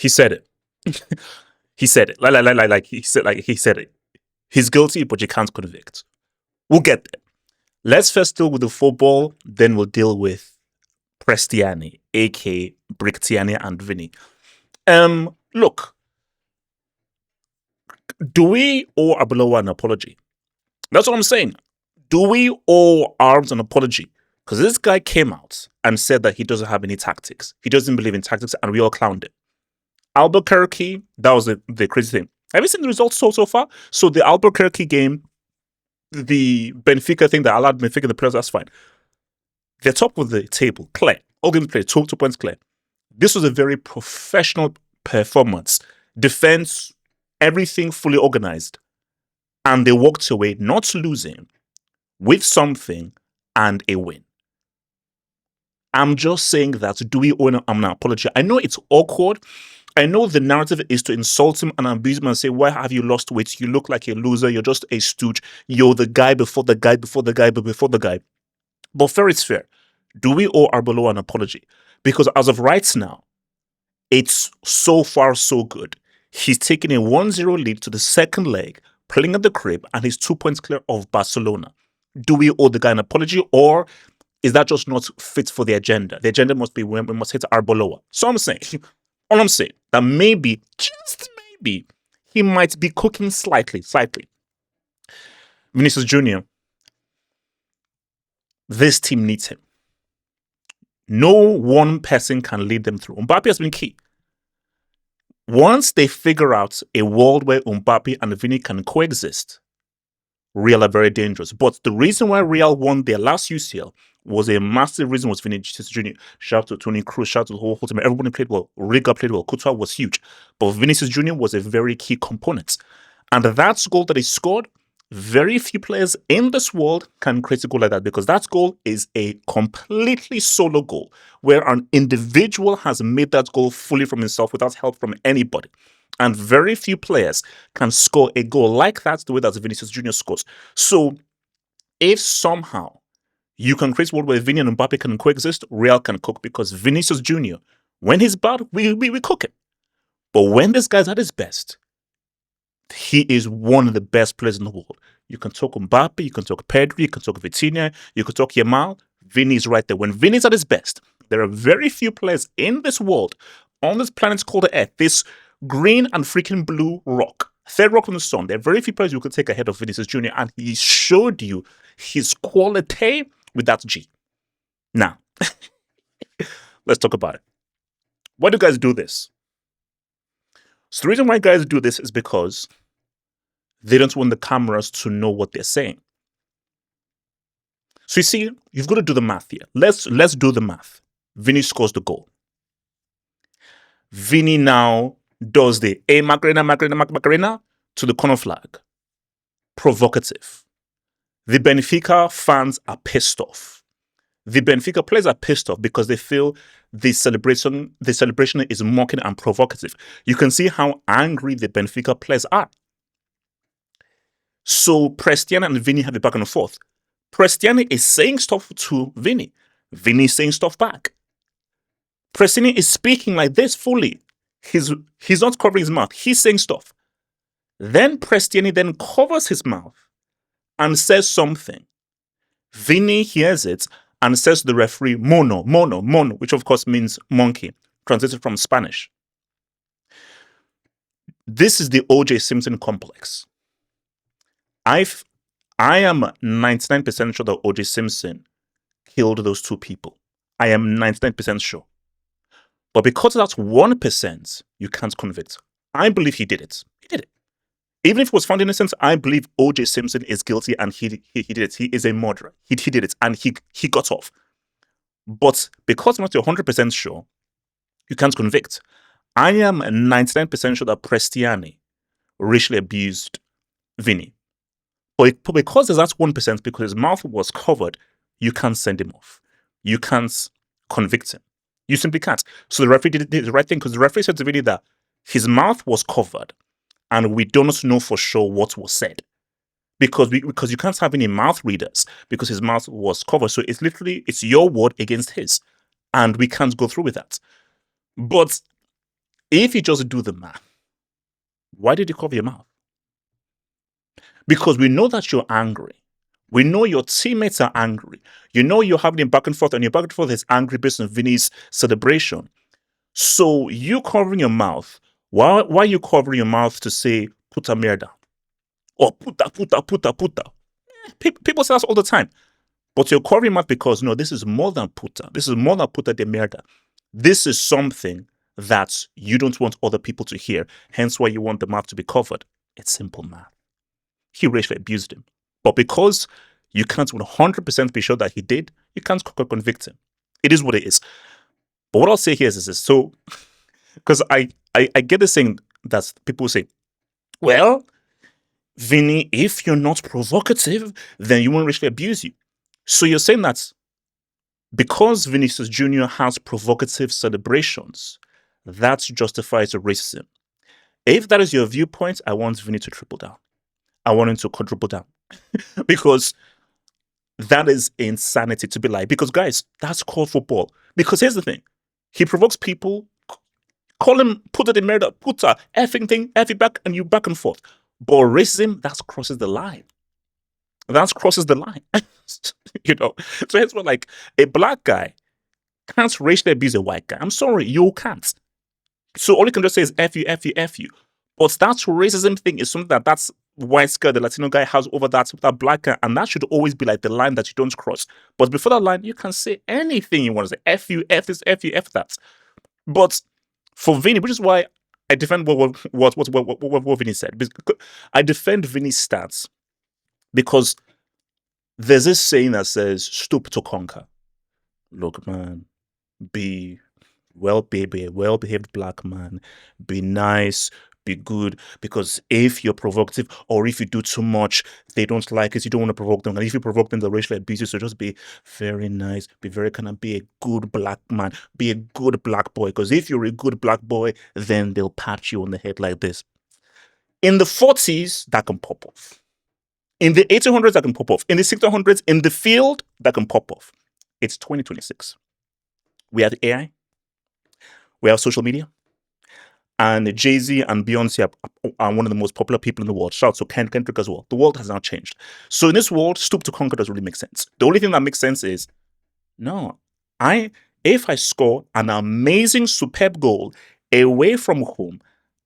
He said it. He said it. He said it. He's guilty, but you can't convict. We'll get there. Let's first deal with the football, then we'll deal with Prestianni, aka Brictiani and Vini. Look, do we owe Arbeloa an apology? That's what I'm saying. Do we owe Arms an apology? Because this guy came out and said that he doesn't have any tactics. He doesn't believe in tactics, and we all clowned it. Albuquerque, that was the crazy thing. Have you seen the results so far? So the Albuquerque game, the Benfica thing that allowed Benfica the players, that's fine. They're top of the table, clear. All games played, 2 points clear. This was a very professional performance. Defense, everything fully organized. And they walked away not losing, with something and a win. I'm just saying that, do we owe him an apology? I know it's awkward. I know the narrative is to insult him and abuse him and say, why have you lost weight? You look like a loser. You're just a stooge. You're the guy before the guy, before the guy, before the guy. But fair is fair. Do we owe Arbeloa an apology? Because as of right now, it's so far so good. He's taking a 1-0 lead to the second leg, playing at the crib, and he's 2 points clear of Barcelona. Do we owe the guy an apology, or is that just not fit for the agenda? The agenda must be we must hit Arbeloa. So I'm saying, all I'm saying, that maybe, just maybe, he might be cooking slightly. Vinicius Jr., this team needs him. No one person can lead them through. Mbappe has been key. Once they figure out a world where Mbappe and Vini can coexist, Real are very dangerous. But the reason why Real won their last UCL was a massive reason was Vinicius Jr. Shout out to Toni Kroos, shout out to the whole team. Everybody played well. Riga played well. Couture was huge. But Vinicius Jr. was a very key component. And that goal that he scored, very few players in this world can create a goal like that, because that goal is a completely solo goal where an individual has made that goal fully from himself without help from anybody. And very few players can score a goal like that the way that Vinicius Jr. scores. So if somehow you can create a world where Vini and Mbappe can coexist, Real can cook, because Vinicius Jr., when he's bad, we cook him. But when this guy's at his best, he is one of the best players in the world. You can talk Mbappe, you can talk Pedri, you can talk Vitinha, you can talk Yamal. Vini's right there. When Vini's at his best, there are very few players in this world, on this planet called the Earth, this green and freaking blue rock, third rock from the sun. There are very few players you could take ahead of Vinicius Jr. And he showed you his quality with that G. Now, let's talk about it. Why do guys do this? So the reason why guys do this is because they don't want the cameras to know what they're saying. So you see, you've got to do the math here. Let's do the math. Vini scores the goal. Vini now does the Macarena to the corner flag. Provocative. The Benfica fans are pissed off. The Benfica players are pissed off because they feel the celebration is mocking and provocative. You can see how angry the Benfica players are. So Prestianni and Vini have a back and forth. Prestianni is saying stuff to Vini. Vini is saying stuff back. Prestianni is speaking like this fully. He's not covering his mouth. He's saying stuff. Then Prestianni then covers his mouth and says something. Vini hears it and says to the referee, mono, which of course means monkey, translated from Spanish. This is the O.J. Simpson complex. I am 99% sure that O.J. Simpson killed those two people. I am 99% sure. But because that's 1%, you can't convict. I believe he did it. He did it. Even if it was found innocent, I believe O.J. Simpson is guilty and he did it. He is a murderer. He did it and he got off. But because I'm not 100% sure, you can't convict. I am 99% sure that Prestianni racially abused Vini. But because there's that 1%, because his mouth was covered, you can't send him off. You can't convict him. You simply can't. So the referee did the right thing, because the referee said to Vini that his mouth was covered and we do not know for sure what was said. Because you can't have any mouth readers because his mouth was covered. So it's your word against his. And we can't go through with that. But If you just do the math, why did you cover your mouth? Because we know that you're angry. We know your teammates are angry. You know you're having a back and forth, and your back and forth is angry based on Vini's celebration. So you covering your mouth, why are you covering your mouth to say puta merda? Or puta. People say that all the time. But you're covering your mouth because, no, this is more than puta. This is more than puta de merda. This is something that you don't want other people to hear. Hence why you want the mouth to be covered. It's simple math. He racially abused him. But because you can't 100% be sure that he did, you can't convict him. It is what it is. But what I'll say here is this. So, because I get this thing that people say, well, Vini, if you're not provocative, then you won't racially abuse you. So you're saying that because Vinicius Jr. has provocative celebrations, that justifies the racism. If that is your viewpoint, I want Vini to triple down. I want him to quadruple down. Because that is insanity to be like. Because guys, that's called football. Because here's the thing. He provokes people, call him, put it in murder, puta, effing thing, F back, and you back and forth. But racism, that crosses the line. That crosses the line. You know? So here's what, like, a black guy can't racially abuse a white guy. I'm sorry, you can't. So all you can just say is F you, F you, F you. But that racism thing is something that's white guy, the Latino guy has over that black guy, and that should always be like the line that you don't cross. But before that line, you can say anything you want to say. F you, F this, F you, F that. But for Vini, which is why I defend what Vini said. I defend Vini's stance because there's this saying that says, stoop to conquer. Look, man, be a well-behaved black man. Be nice, be good. Because if you're provocative or if you do too much, they don't like it. You don't want to provoke them. And if you provoke them, they'll racially abuse you. So just be very nice. Be very kind of be a good black man. Be a good black boy. Because if you're a good black boy, then they'll pat you on the head like this. In the 40s, that can pop off. In the 1800s, that can pop off. In the 1600s, in the field, that can pop off. It's 2026. We have AI. We have social media. And Jay-Z and Beyonce are one of the most popular people in the world. Shout out to Kendrick as well. The world has now changed. So in this world, stoop to conquer doesn't really make sense. The only thing that makes sense is, no, if I score an amazing, superb goal away from home,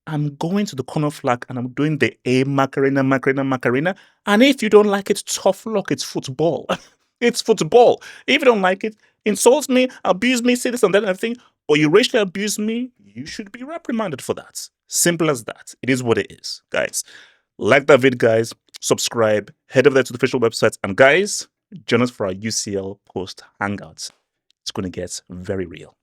I'm going to the corner flag and I'm doing the Macarena. And if you don't like it, tough luck. It's football. It's football. If you don't like it, insult me, abuse me, say this and that and everything, or you racially abuse me, you should be reprimanded for that. Simple as that. It is what it is, guys. Like that vid, guys. Subscribe. Head over there to the official website. And guys, join us for our UCL post hangouts. It's going to get very real.